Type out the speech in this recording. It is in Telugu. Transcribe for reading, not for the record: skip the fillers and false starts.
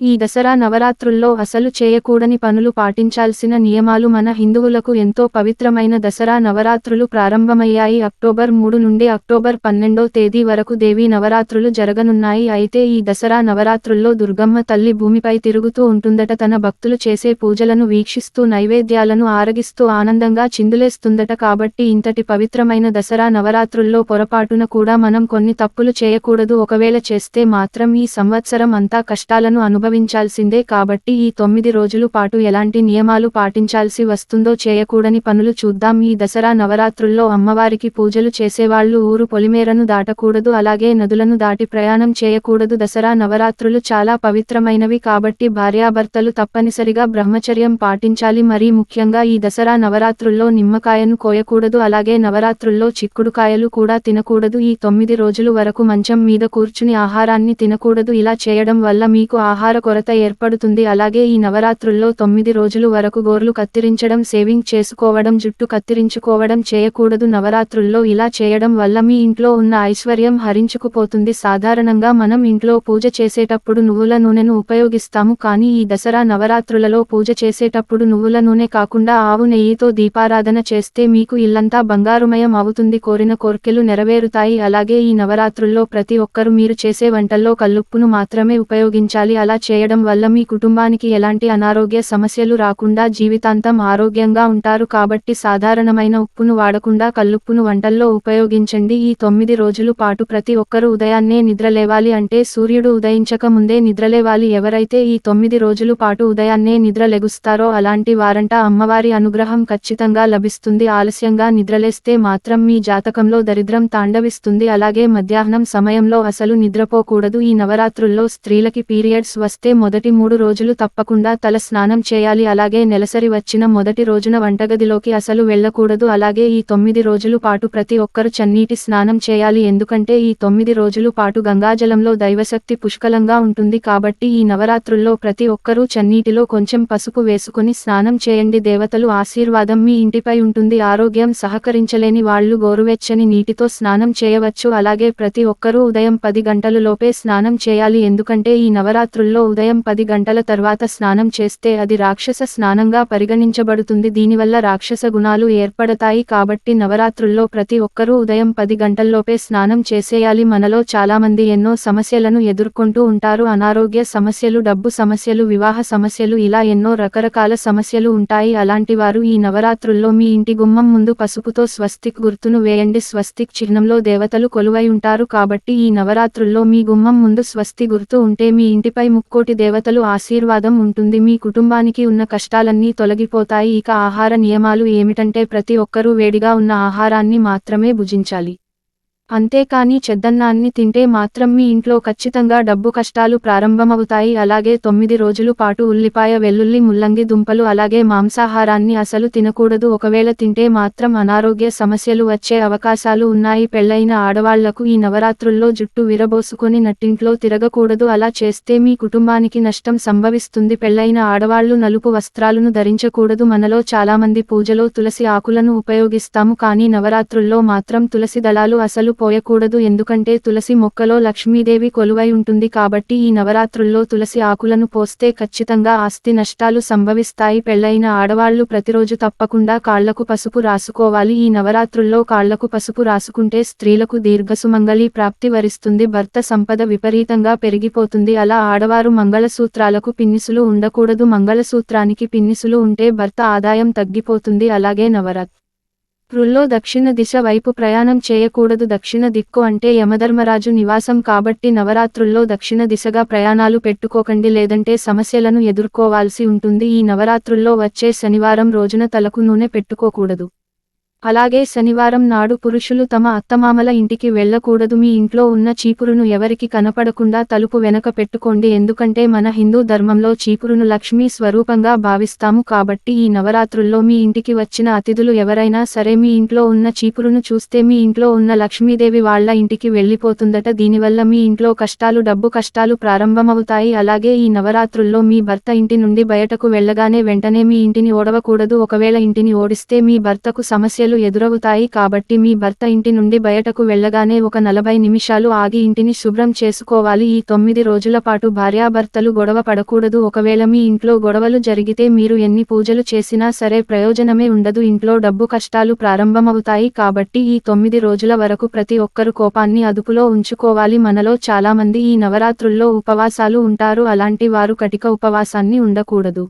ఈ దసరా నవరాత్రుల్లో అసలు చేయకూడని పనులు పాటించాల్సిన నియమాలు మన హిందువులకు ఎంతో పవిత్రమైన దసరా నవరాత్రులు ప్రారంభమయ్యాయి. అక్టోబర్ 3 నుండి అక్టోబర్ 12వ తేదీ వరకు దేవీ నవరాత్రులు జరగనున్నాయి. అయితే ఈ దసరా నవరాత్రుల్లో దుర్గమ్మ తల్లి భూమిపై తిరుగుతూ ఉంటుందట. తన భక్తులు చేసే పూజలను వీక్షిస్తూ నైవేద్యాలను ఆరగిస్తూ ఆనందంగా చిందులేస్తుందట. కాబట్టి ఇంతటి పవిత్రమైన దసరా నవరాత్రుల్లో పొరపాటున కూడా మనం కొన్ని తప్పులు చేయకూడదు. ఒకవేళ చేస్తే మాత్రం ఈ సంవత్సరం అంతా కష్టాలను అనుభవించాల్సిందే. కాబట్టి ఈ 9 రోజుల పాటు ఎలాంటి నియమాలు పాటించాల్సి వస్తుందో, చేయకూడని పనులు చూద్దాం. ఈ దసరా నవరాత్రుల్లో అమ్మవారికి పూజలు చేసేవాళ్లు ఊరు పొలిమేరను దాటకూడదు, అలాగే నదులను దాటి ప్రయాణం చేయకూడదు. దసరా నవరాత్రులు చాలా పవిత్రమైనవి కాబట్టి భార్యాభర్తలు తప్పనిసరిగా బ్రహ్మచర్యం పాటించాలి. మరీ ముఖ్యంగా ఈ దసరా నవరాత్రుల్లో నిమ్మకాయను కోయకూడదు, అలాగే నవరాత్రుల్లో చిక్కుడుకాయలు కూడా తినకూడదు. ఈ 9 రోజుల వరకు మంచం మీద కూర్చుని ఆహారాన్ని తినకూడదు. ఇలా చేయడం వల్ల మీకు ఆహార కొరత ఏర్పడుతుంది. అలాగే ఈ నవరాత్రుల్లో 9 రోజుల వరకు గోర్లు కత్తిరించడం, సేవింగ్ చేసుకోవడం, జుట్టు కత్తిరించుకోవడం చేయకూడదు. నవరాత్రుల్లో ఇలా చేయడం వల్ల మీ ఇంట్లో ఉన్న ఐశ్వర్యం హరించుకుపోతుంది. సాధారణంగా మనం ఇంట్లో పూజ చేసేటప్పుడు నువ్వుల నూనెను ఉపయోగిస్తాము, కానీ ఈ దసరా నవరాత్రులలో పూజ చేసేటప్పుడు నువ్వుల నూనె కాకుండా ఆవు నెయ్యితో దీపారాధన చేస్తే మీకు ఇల్లంతా బంగారుమయం అవుతుంది, కోరిన కోర్కెలు నెరవేరుతాయి. అలాగే ఈ నవరాత్రుల్లో ప్రతి ఒక్కరూ మీరు చేసే వంటల్లో కల్లుప్పును మాత్రమే ఉపయోగించాలి. అలా చేయడం వల్ల మీ కుటుంబానికి ఎలాంటి అనారోగ్య సమస్యలు రాకుండా జీవితాంతం ఆరోగ్యంగా ఉంటారు. కాబట్టి సాధారణమైన ఉప్పును వాడకుండా కల్లుప్పును వంటల్లో ఉపయోగించండి. ఈ 9 రోజుల పాటు ప్రతి ఒక్కరూ ఉదయాన్నే నిద్రలేవాలి, అంటే సూర్యుడు ఉదయించక ముందే నిద్రలేవాలి. ఎవరైతే ఈ 9 రోజుల పాటు ఉదయాన్నే నిద్ర లెగుస్తారో అలాంటి వారంట అమ్మవారి అనుగ్రహం ఖచ్చితంగా లభిస్తుంది. ఆలస్యంగా నిద్రలేస్తే మాత్రం మీ జాతకంలో దరిద్రం తాండవిస్తుంది. అలాగే మధ్యాహ్నం సమయంలో అసలు నిద్రపోకూడదు. ఈ నవరాత్రుల్లో స్త్రీలకి పీరియడ్స్ వస్తే మొదటి 3 రోజులు తప్పకుండా తల స్నానం చేయాలి. అలాగే నెలసరి వచ్చిన మొదటి రోజున వంటగదిలోకి అసలు వెళ్ళకూడదు. అలాగే ఈ 9 రోజుల పాటు ప్రతి ఒక్కరు చన్నీటి స్నానం చేయాలి, ఎందుకంటే ఈ 9 రోజుల పాటు గంగాజలంలో దైవశక్తి పుష్కలంగా ఉంటుంది. కాబట్టి ఈ నవరాత్రుల్లో ప్రతి ఒక్కరూ చన్నీటిలో కొంచెం పసుపు వేసుకుని స్నానం చేయండి. దేవతలు ఆశీర్వాదం మీ ఇంటిపై ఉంటుంది. ఆరోగ్యం సహకరించలేని వాళ్ళు గోరువెచ్చని నీటితో స్నానం చేయవచ్చు. అలాగే ప్రతి ఒక్కరూ ఉదయం 10 గంటల లోపే స్నానం చేయాలి, ఎందుకంటే ఈ నవరాత్రుల్లో ఉదయం 10 గంటల తర్వాత స్నానం చేస్తే అది రాక్షస స్నానంగా పరిగణించబడుతుంది. దీనివల్ల రాక్షస గుణాలు ఏర్పడతాయి. కాబట్టి నవరాత్రుల్లో ప్రతి ఒక్కరూ ఉదయం 10 గంటల్లోపే స్నానం చేసేయాలి. మనలో చాలామంది ఎన్నో సమస్యలను ఎదుర్కొంటూ ఉంటారు. అనారోగ్య సమస్యలు, డబ్బు సమస్యలు, వివాహ సమస్యలు, ఇలా ఎన్నో రకరకాల సమస్యలు ఉంటాయి. అలాంటి వారు ఈ నవరాత్రుల్లో మీ ఇంటి గుమ్మం ముందు పసుపుతో స్వస్తిక్ గుర్తును వేయండి. స్వస్తిక్ చిహ్నంలో దేవతలు కొలువై ఉంటారు. కాబట్టి ఈ నవరాత్రుల్లో మీ గుమ్మం ముందు స్వస్తి గుర్తు ఉంటే మీ ఇంటిపై ముక్కోటి దేవతలు ఆశీర్వాదం ఉంటుంది. మీ కుటుంబానికి ఉన్న కష్టాలన్నీ తొలగిపోతాయి. ఇక ఆహార నియమాలు ఏమిటంటే ప్రతి ఒక్కరూ వేడిగా ఉన్న ఆహారాన్ని మాత్రమే భుజించాలి, అంతేకాని చెద్దన్నాన్ని తింటే మాత్రం మీ ఇంట్లో ఖచ్చితంగా డబ్బు కష్టాలు ప్రారంభమవుతాయి. అలాగే 9 రోజుల పాటు ఉల్లిపాయ, వెల్లుల్లి, ముల్లంగి దుంపలు, అలాగే మాంసాహారాన్ని అసలు తినకూడదు. ఒకవేళ తింటే మాత్రం అనారోగ్య సమస్యలు వచ్చే అవకాశాలు ఉన్నాయి. పెళ్లైన ఆడవాళ్లకు ఈ నవరాత్రుల్లో జుట్టు విరబోసుకొని నట్టింట్లో తిరగకూడదు. అలా చేస్తే మీ కుటుంబానికి నష్టం సంభవిస్తుంది. పెళ్లైన ఆడవాళ్లు నలుపు వస్త్రాలను ధరించకూడదు. మనలో చాలామంది పూజలో తులసి ఆకులను ఉపయోగిస్తాము, కానీ నవరాత్రుల్లో మాత్రం తులసి దళాలు అసలు పోయకూడదు, ఎందుకంటే తులసి మొక్కలో లక్ష్మీదేవి కొలువై ఉంటుంది. కాబట్టి ఈ నవరాత్రుల్లో తులసి ఆకులను పోస్తే ఖచ్చితంగా ఆస్తి నష్టాలు సంభవిస్తాయి. పెళ్లైన ఆడవాళ్లు ప్రతిరోజు తప్పకుండా కాళ్లకు పసుపు రాసుకోవాలి. ఈ నవరాత్రుల్లో కాళ్లకు పసుపు రాసుకుంటే స్త్రీలకు దీర్ఘసుమంగళి ప్రాప్తి వరిస్తుంది, భర్త సంపద విపరీతంగా పెరిగిపోతుంది. అలా ఆడవారు మంగళసూత్రాలకు పిన్నిసులు ఉండకూడదు. మంగళసూత్రానికి పిన్నిసులు ఉంటే భర్త ఆదాయం తగ్గిపోతుంది. అలాగే నవరాత్రుల్లో దక్షిణ దిశ వైపు ప్రయాణం చేయకూడదు. దక్షిణ దిక్కు అంటే యమధర్మరాజు నివాసం. కాబట్టి నవరాత్రుల్లో దక్షిణ దిశగా ప్రయాణాలు పెట్టుకోకండి, లేదంటే సమస్యలను ఎదుర్కోవాల్సి ఉంటుంది. ఈ నవరాత్రుల్లో వచ్చే శనివారం రోజున తలకు నూనె పెట్టుకోకూడదు. అలాగే శనివారం నాడు పురుషులు తమ అత్తమామల ఇంటికి వెళ్ళకూడదు. మీ ఇంట్లో ఉన్న చీపురును ఎవరికి కనపడకుండా తలుపు వెనక పెట్టుకోండి, ఎందుకంటే మన హిందూ ధర్మంలో చీపురును లక్ష్మీ స్వరూపంగా భావిస్తాము. కాబట్టి ఈ నవరాత్రుల్లో మీ ఇంటికి వచ్చిన అతిథులు ఎవరైనా సరే మీ ఇంట్లో ఉన్న చీపురును చూస్తే మీ ఇంట్లో ఉన్న లక్ష్మీదేవి వాళ్ళ ఇంటికి వెళ్ళిపోతుందట. దీనివల్ల మీ ఇంట్లో కష్టాలు, డబ్బు కష్టాలు ప్రారంభమవుతాయి. అలాగే ఈ నవరాత్రుల్లో మీ భర్త ఇంటి నుండి బయటకు వెళ్ళగానే వెంటనే మీ ఇంటిని ఓడవకూడదు. ఒకవేళ ఇంటిని ఓడిస్తే మీ భర్తకు సమస్యలు సమస్యలు ఎదురవుతాయి కాబట్టి మీ భర్త ఇంటి నుండి బయటకు వెళ్ళగానే ఒక 40 నిమిషాలు ఆగి ఇంటిని శుభ్రం చేసుకోవాలి. ఈ 9 రోజుల పాటు భార్యాభర్తలు గొడవ పడకూడదు. ఒకవేళ మీ ఇంట్లో గొడవలు జరిగితే మీరు ఎన్ని పూజలు చేసినా సరే ప్రయోజనమే ఉండదు. ఇంట్లో డబ్బు కష్టాలు ప్రారంభమవుతాయి కాబట్టి ఈ 9 రోజుల వరకు ప్రతి ఒక్కరు కోపాన్ని అదుపులో ఉంచుకోవాలి. మనలో చాలామంది ఈ నవరాత్రుల్లో ఉపవాసాలు ఉంటారు. అలాంటి వారు కటిక ఉపవాసాన్ని ఉండకూడదు.